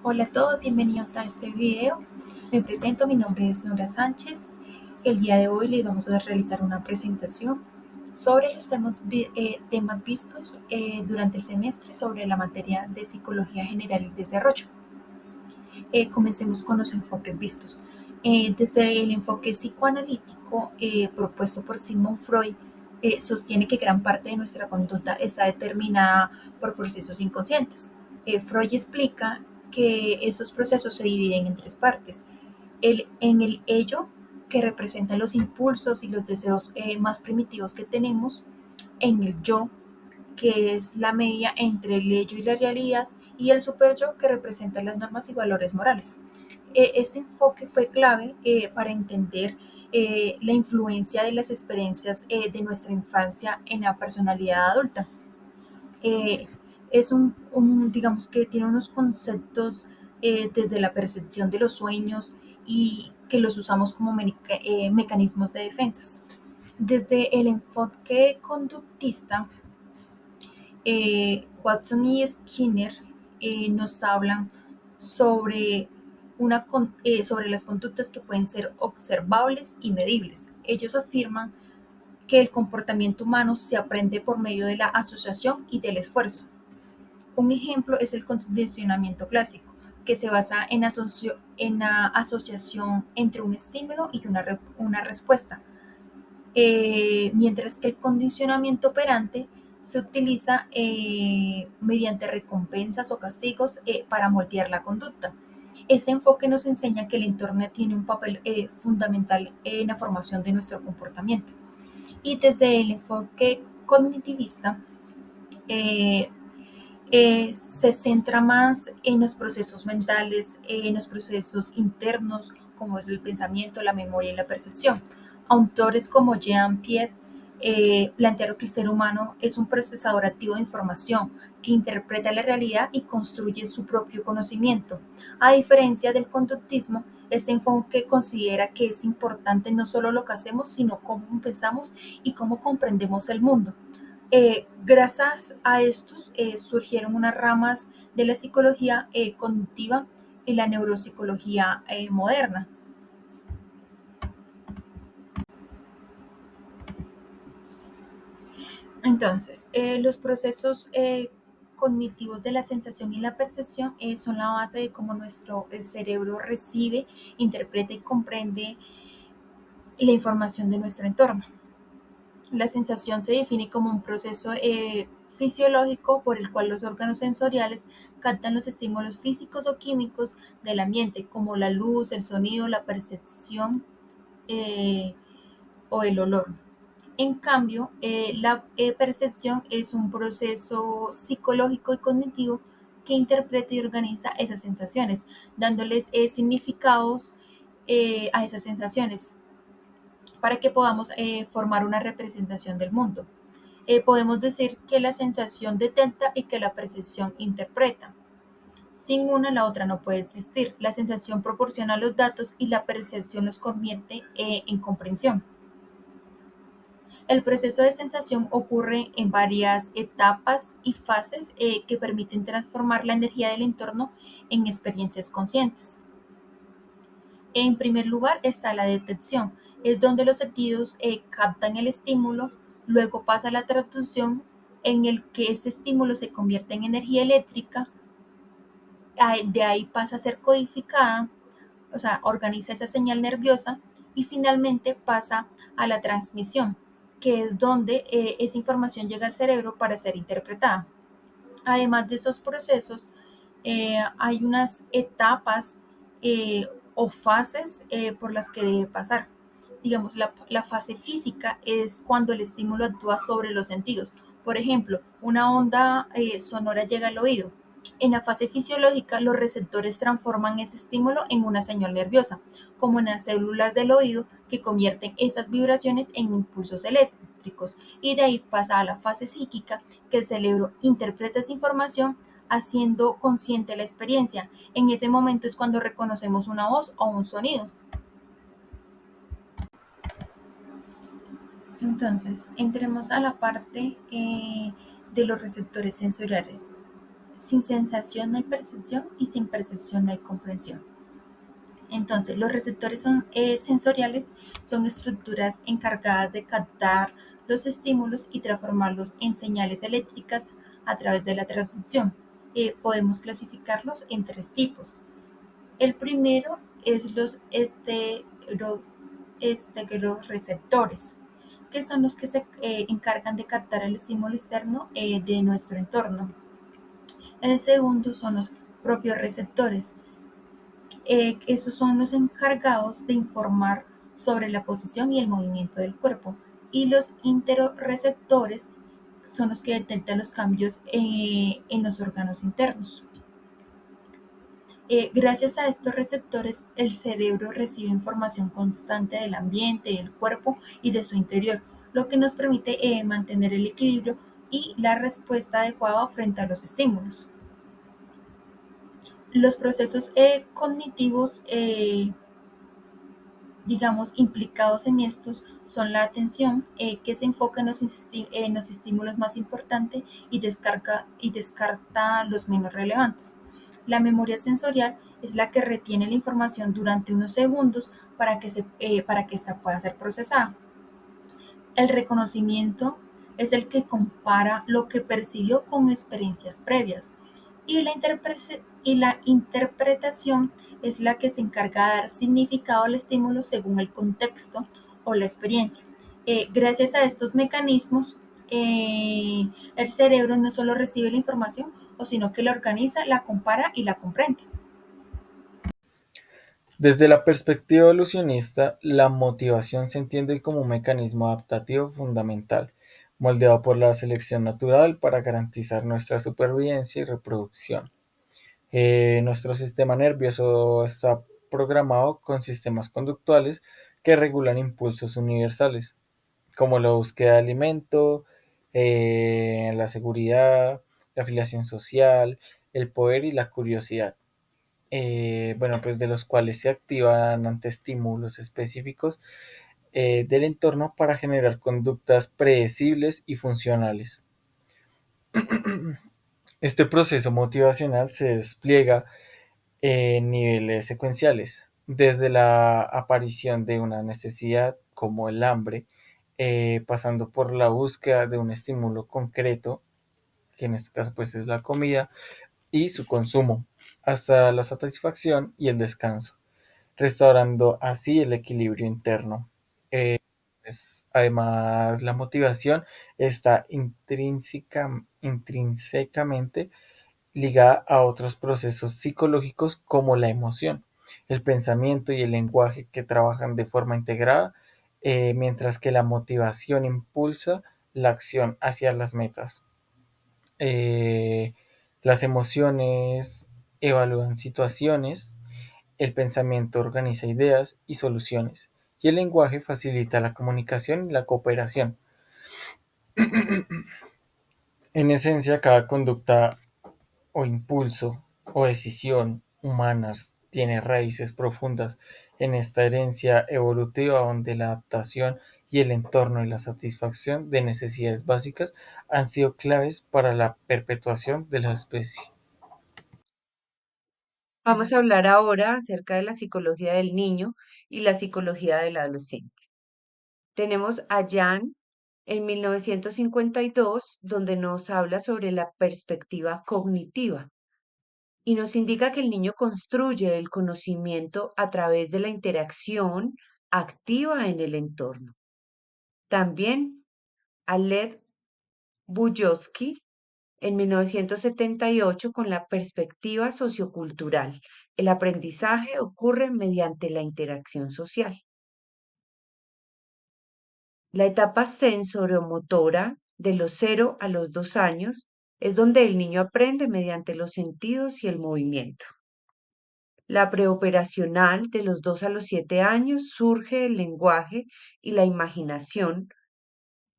Hola a todos, bienvenidos a este video. Me presento, mi nombre es Nora Sánchez. El día de hoy les vamos a realizar una presentación sobre los temas vistos durante el semestre sobre la materia de Psicología General y Desarrollo. Comencemos con los enfoques vistos. Desde el enfoque psicoanalítico propuesto por Sigmund Freud, sostiene que gran parte de nuestra conducta está determinada por procesos inconscientes. Freud explica que estos procesos se dividen en tres partes. En el ello, que representa los impulsos y los deseos más primitivos que tenemos; en el yo, que es la media entre el ello y la realidad; y el superyo, que representa las normas y valores morales. Este enfoque fue clave para entender la influencia de las experiencias de nuestra infancia en la personalidad adulta. Eh, es digamos que tiene unos conceptos desde la percepción de los sueños y que los usamos como mecanismos de defensas. Desde el enfoque conductista, Watson y Skinner nos hablan sobre, sobre las conductas que pueden ser observables y medibles. Ellos afirman que el comportamiento humano se aprende por medio de la asociación y del esfuerzo. Un ejemplo es el condicionamiento clásico, que se basa en la asociación entre un estímulo y una respuesta, mientras que el condicionamiento operante se utiliza mediante recompensas o castigos para moldear la conducta. Ese enfoque nos enseña que el entorno tiene un papel fundamental en la formación de nuestro comportamiento. Y desde el enfoque cognitivista, eh, se centra más en los procesos mentales, en los procesos internos, como es el pensamiento, la memoria y la percepción. Autores como Jean Piaget plantearon que el ser humano es un procesador activo de información que interpreta la realidad y construye su propio conocimiento. A diferencia del conductismo, este enfoque considera que es importante no solo lo que hacemos, sino cómo pensamos y cómo comprendemos el mundo. Gracias a estos surgieron unas ramas de la psicología cognitiva y la neuropsicología moderna. Entonces, los procesos cognitivos de la sensación y la percepción son la base de cómo nuestro cerebro recibe, interpreta y comprende la información de nuestro entorno. La sensación se define como un proceso fisiológico por el cual los órganos sensoriales captan los estímulos físicos o químicos del ambiente, como la luz, el sonido, la percepción eh, o el olor. En cambio, la percepción es un proceso psicológico y cognitivo que interpreta y organiza esas sensaciones, dándoles significados a esas sensaciones para que podamos formar una representación del mundo. Podemos decir que la sensación detecta y que la percepción interpreta. Sin una, la otra no puede existir. La sensación proporciona los datos y la percepción los convierte en comprensión. El proceso de sensación ocurre en varias etapas y fases que permiten transformar la energía del entorno en experiencias conscientes. En primer lugar está la detección, es donde los sentidos captan el estímulo; luego pasa la traducción, en el que ese estímulo se convierte en energía eléctrica; de ahí pasa a ser codificada, o sea, organiza esa señal nerviosa; y finalmente pasa a la transmisión, que es donde esa información llega al cerebro para ser interpretada. Además de esos procesos, hay unas etapas o fases por las que debe pasar. Digamos, la fase física es cuando el estímulo actúa sobre los sentidos. Por ejemplo, una onda sonora llega al oído. En la fase fisiológica, los receptores transforman ese estímulo en una señal nerviosa, como en las células del oído, que convierten esas vibraciones en impulsos eléctricos. Y de ahí pasa a la fase psíquica, que el cerebro interpreta esa información haciendo consciente la experiencia. En ese momento es cuando reconocemos una voz o un sonido. Entonces, entremos a la parte de los receptores sensoriales. Sin sensación no hay percepción y sin percepción no hay comprensión. Entonces, los receptores sensoriales son estructuras encargadas de captar los estímulos y transformarlos en señales eléctricas a través de la traducción. Podemos clasificarlos en tres tipos. El primero es los receptores, que son los que se encargan de captar el estímulo externo de nuestro entorno. El segundo son los propios receptores. Esos son los encargados de informar sobre la posición y el movimiento del cuerpo. Y los interoreceptores son los que detectan los cambios en los órganos internos. Gracias a estos receptores, el cerebro recibe información constante del ambiente, del cuerpo y de su interior, lo que nos permite mantener el equilibrio y la respuesta adecuada frente a los estímulos. Los procesos cognitivos, digamos, implicados en estos son la atención, que se enfoca en los estímulos más importantes y descarta los menos relevantes. La memoria sensorial es la que retiene la información durante unos segundos para que ésta pueda ser procesada. El reconocimiento es el que compara lo que percibió con experiencias previas y la interpretación es la que se encarga de dar significado al estímulo según el contexto o la experiencia. Gracias a estos mecanismos, el cerebro no solo recibe la información, sino que la organiza, la compara y la comprende. Desde la perspectiva evolucionista, la motivación se entiende como un mecanismo adaptativo fundamental, moldeado por la selección natural para garantizar nuestra supervivencia y reproducción. Nuestro sistema nervioso está programado con sistemas conductuales que regulan impulsos universales, como la búsqueda de alimento, la seguridad, la afiliación social, el poder y la curiosidad. Bueno, pues de los cuales se activan ante estímulos específicos del entorno para generar conductas predecibles y funcionales. Este proceso motivacional se despliega en niveles secuenciales, desde la aparición de una necesidad como el hambre, pasando por la búsqueda de un estímulo concreto, que en este caso pues es la comida, y su consumo, hasta la satisfacción y el descanso, restaurando así el equilibrio interno. Además, la motivación está intrínsecamente ligada a otros procesos psicológicos como la emoción, el pensamiento y el lenguaje que trabajan de forma integrada, mientras que la motivación impulsa la acción hacia las metas. Eh, las emociones evalúan situaciones, el pensamiento organiza ideas y soluciones, y el lenguaje facilita la comunicación y la cooperación. En esencia, cada conducta o impulso o decisión humanas tiene raíces profundas en esta herencia evolutiva donde la adaptación y el entorno y la satisfacción de necesidades básicas han sido claves para la perpetuación de la especie. Vamos a hablar ahora acerca de la psicología del niño y la psicología del adolescente. Tenemos a Jan en 1952, donde nos habla sobre la perspectiva cognitiva y nos indica que el niño construye el conocimiento a través de la interacción activa en el entorno. También a Lev Vygotsky en 1978 con la perspectiva sociocultural. El aprendizaje ocurre mediante la interacción social. La etapa sensoromotora de los 0 a los 2 años es donde el niño aprende mediante los sentidos y el movimiento. La preoperacional de los 2 a los 7 años surge el lenguaje y la imaginación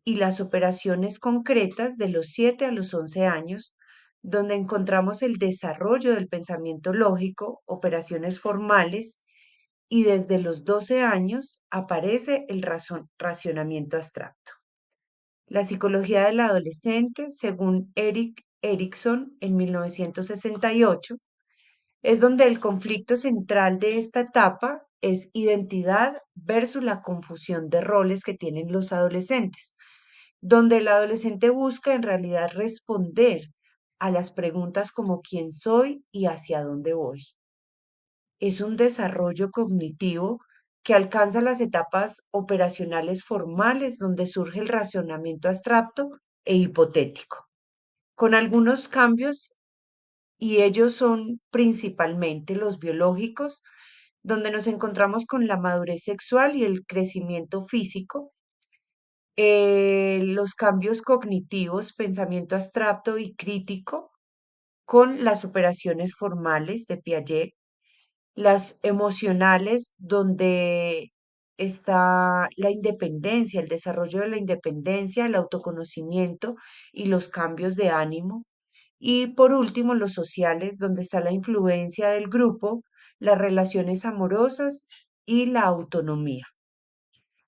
y las operaciones concretas de los 7 a los 11 años, donde encontramos el desarrollo del pensamiento lógico, operaciones formales, y desde los 12 años aparece el racionamiento abstracto. La psicología del adolescente, según Eric Erickson en 1968, es donde el conflicto central de esta etapa es identidad versus la confusión de roles que tienen los adolescentes, donde el adolescente busca en realidad responder a las preguntas como quién soy y hacia dónde voy. Es un desarrollo cognitivo que alcanza las etapas operacionales formales donde surge el razonamiento abstracto e hipotético, con algunos cambios, y ellos son principalmente los biológicos, donde nos encontramos con la madurez sexual y el crecimiento físico, los cambios cognitivos, pensamiento abstracto y crítico, con las operaciones formales de Piaget, las emocionales, donde está la independencia, el desarrollo de la independencia, el autoconocimiento y los cambios de ánimo. Y por último, los sociales, donde está la influencia del grupo, las relaciones amorosas y la autonomía.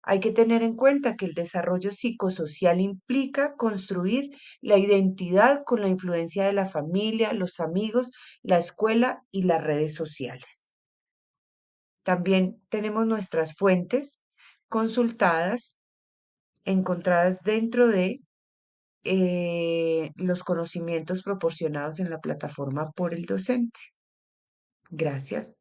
Hay que tener en cuenta que el desarrollo psicosocial implica construir la identidad con la influencia de la familia, los amigos, la escuela y las redes sociales. También tenemos nuestras fuentes consultadas, encontradas dentro de los conocimientos proporcionados en la plataforma por el docente. Gracias.